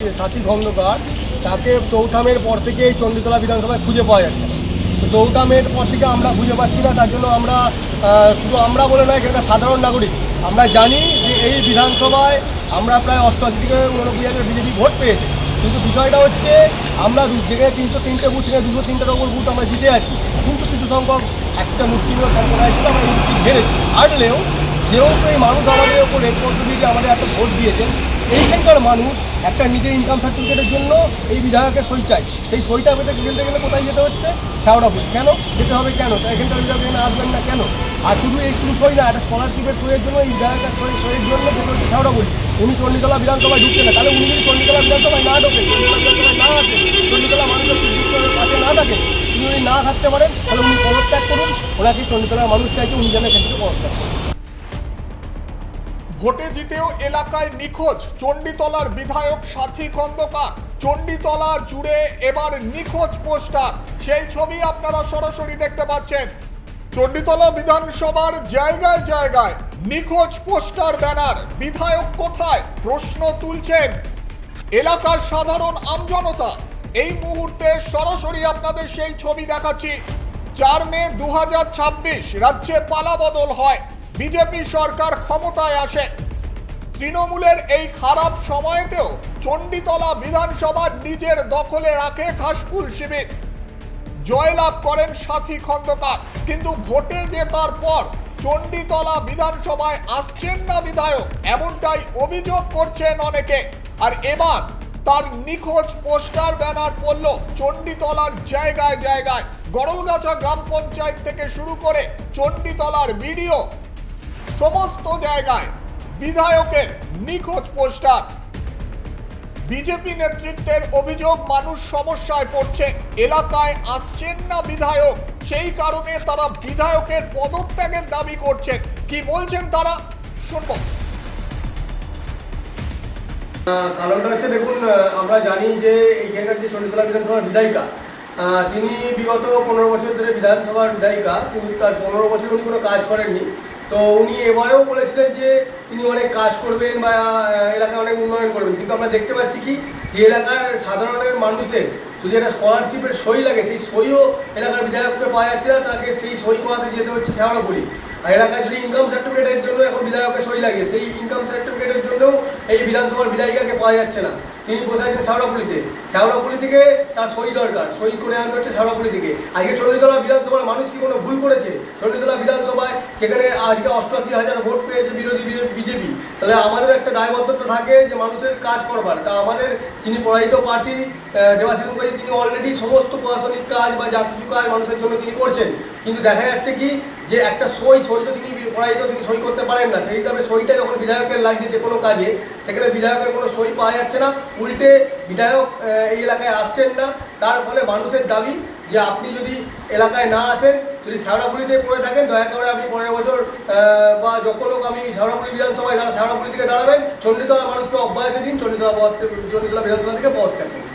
যে সাথী খন্দকার, তাকে 4ঠা মের পর থেকে এই চণ্ডীতলা বিধানসভায় খুঁজে পাওয়া যাচ্ছে না। তো 4ঠা মের পর থেকে আমরা খুঁজে পাচ্ছি না, তার জন্য আমরা শুধু আমরা বলে নয়, এখানকার সাধারণ নাগরিক আমরা জানি যে এই বিধানসভায় আমরা প্রায় 88 থেকে 89 বিজেপি ভোট পেয়েছে। কিন্তু বিষয়টা হচ্ছে আমরা যেখানে 303টে বুথ, সেখানে 203টার ওপর বুথ আমরা জিতে আছি, কিন্তু কিছু সংখ্যক একটা মুসলিমীয় সম্প্রদায় ছিল আমরা এই সিট হেরেছি। হারলেও যেহেতু এই মানুষ আমাদের ওপর রেসপন্সিবিলিটি, আমাদের একটা ভোট দিয়েছেন, এইখানকার মানুষ একটা নিজের ইনকাম সার্টিফিকেটের জন্য এই বিধায়কের সই চাই। সেই সইটা পেতে খেলতে গেলে কোথায় যেতে হচ্ছে? শ্যাওড়াফুলি। কেন যেতে হবে? কেন এখানকার বিধায়ক এখানে আসবেন না কেন? আর শুধু এই শুধু সই না, একটা স্কলারশিপের সইয়ের জন্য এই বিধায়কের সইয়ের জন্য যেতে হচ্ছে শ্যাওড়াফুলি। উনি চণ্ডীতলা বিধানসভায় ঢুকছে না, তাহলে উনি যদি চণ্ডীতলা বিধানসভায় না ঢোকেন, চণ্ডীতলা বিধানসভায় না আসেন, চণ্ডীতলা মানুষের সুযোগের পাশে না থাকেন, উনি না থাকতে পারেন, তাহলে উনি পদত্যাগ করুন। ওনাকে চণ্ডীতলার মানুষ চাইছে, উনি যেন এখান থেকে পদত্যাগ করুন। ভোটে জিতেও এলাকায় নিখোঁজ চণ্ডীতলার বিধায়ক সাথী খন্দকার। চণ্ডীতলা জুড়ে এবার নিখোঁজ পোস্টার, সেই ছবি আপনারা সরাসরি দেখতে পাচ্ছেন। চণ্ডীতলা বিধানসভার জায়গায় জায়গায় নিখোঁজ পোস্টার, ব্যানার। বিধায়ক কোথায় প্রশ্ন তুলছেন এলাকার সাধারণ আমজনতা। এই মুহূর্তে সরাসরি আপনাদের সেই ছবি দেখাচ্ছি। 4 মে 2026 রাজ্যে পালাবদল হয়, বিজেপি সরকার ক্ষমতায় আসে। তৃণমূলের এই খারাপ সময়েতেও চণ্ডীতলা বিধানসভা নিজের দখলে রাখে ঘাসফুল শিবির। জয়লাভ করেন সাথী খন্দকার, কিন্তু ভোটে জেতার পর চণ্ডীতলা বিধানসভায় আসছেন না বিধায়ক, এমনটাই অভিযোগ করছেন অনেকে। আর এবার তার নিখোঁজ পোস্টার, ব্যানার পড়ল চণ্ডীতলার জায়গায় জায়গায়। গড়লগাছা গ্রাম পঞ্চায়েত থেকে শুরু করে চণ্ডীতলার ভিডিও, সমস্ত জায়গায় বিধায়কের নিখোঁজ পোস্টার। বিজেপি নেতৃত্বের অভিযোগ, মানুষ সমস্যায় পড়ছে, এলাকায় আসছেন না বিধায়ক, সেই কারণে তারা বিধায়কের পদত্যাগের দাবি করছেন। কি বলছেন তারা, শুনবো। কারণটা হচ্ছে, দেখুন, আমরা জানি যে এইখানকার যে চণ্ডীতলা বিধানসভার বিধায়িকা, তিনি বিগত 15 বছর ধরে বিধানসভার বিধায়িকা, কিন্তু তার 15 বছর উনি কোনো কাজ করেননি। তো উনি এবারেও বলেছিলেন যে তিনি অনেক কাজ করবেন বা এলাকায় অনেক উন্নয়ন করবেন, কিন্তু আমরা দেখতে পাচ্ছি কি, যে এলাকার সাধারণের মানুষের যদি একটা স্কলারশিপের সই লাগে, সেই সইও এলাকার বিধায়ককে পাওয়া যাচ্ছে না, তাকে সেই সই করাতে যেতে হচ্ছে শ্যাওড়াফুলি। আর এলাকায় যদি ইনকাম সার্টিফিকেটের জন্য এখন বিধায়কের সই লাগে, সেই ইনকাম সার্টিফিকেটের জন্যও এই বিধানসভার বিধায়িকাকে পাওয়া যাচ্ছে না। তিনি বসে আছেন শ্যাওড়াফুলিতে, শ্যাওড়াফুলি থেকে তার সই দরকার, সই করে আনতে হচ্ছে শ্যাওড়াফুলি থেকে। আজকে চণ্ডীতলা বিধানসভার মানুষ কি কোনো ভুল করেছে? চণ্ডীতলা বিধানসভায় যেখানে আজকে 88,000 ভোট পেয়েছে বিজেপি, তাহলে আমাদের একটা দায়বদ্ধতা থাকে যে মানুষের কাজ করবার। তা আমাদের যিনি পরাজিত প্রার্থী দেবাশিস মুখার্জি, তিনি অলরেডি সমস্ত প্রশাসনিক কাজ বা যা কিছু কাজ মানুষের জন্য তিনি করছেন, কিন্তু দেখা যাচ্ছে কি, যে একটা সই তো তিনি পরাজিত, তিনি সই করতে পারেন না। সেই হিসাবে সইটা যখন বিধায়কের লাগছে যে কোনো কাজে, সেখানে বিধায়কের কোনো সই পাওয়া যাচ্ছে না, উল্টে বিধায়ক এই এলাকায় আসছেন না। তার ফলে মানুষের দাবি যে আপনি যদি এলাকায় না আসেন, যদি শ্যাওড়াফুলিতে পড়ে থাকেন, দয়া করে আপনি 15 বছর বা যত লোক আমি শ্যাওড়াফুলি বিধানসভায় যারা শ্যাওড়াফুলি থেকে দাঁড়াবেন, চণ্ডীতলা মানুষকে অব্যাহতি দিন, চণ্ডীতলা বিধানসভা থেকে পদত্যাগ করুন।